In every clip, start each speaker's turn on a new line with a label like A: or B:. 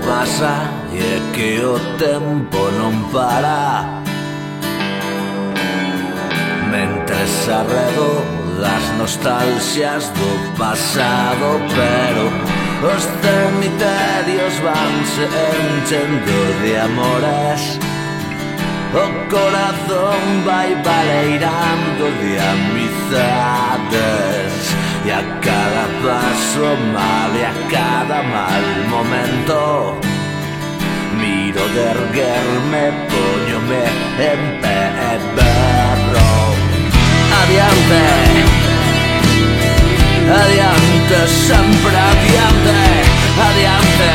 A: pasa e é que o tempo non para. Mentres arredo das nostalxias do pasado, pero os cemiterios vanse enchendo de amores. O corazón vai baleirando de amizades, e a cada paso mal e a cada mal momento miro de erguerme, poñome en pé e berro: adiante, adiante, sempre adiante, adiante,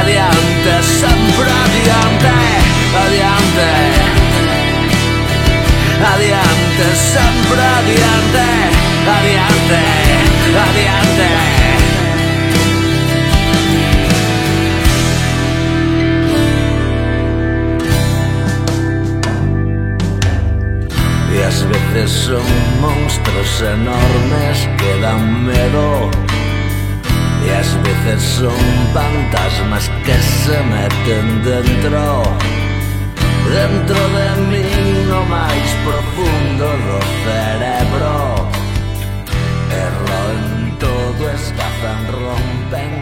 A: adiante, sempre adiante, adiante, adiante, sempre adiante, adiante, adiante. E ás veces son monstruos enormes que dan medo, e ás veces son fantasmas que se meten dentro de min, no máis profundo do cerebro. E roen todo, escazan, rompen,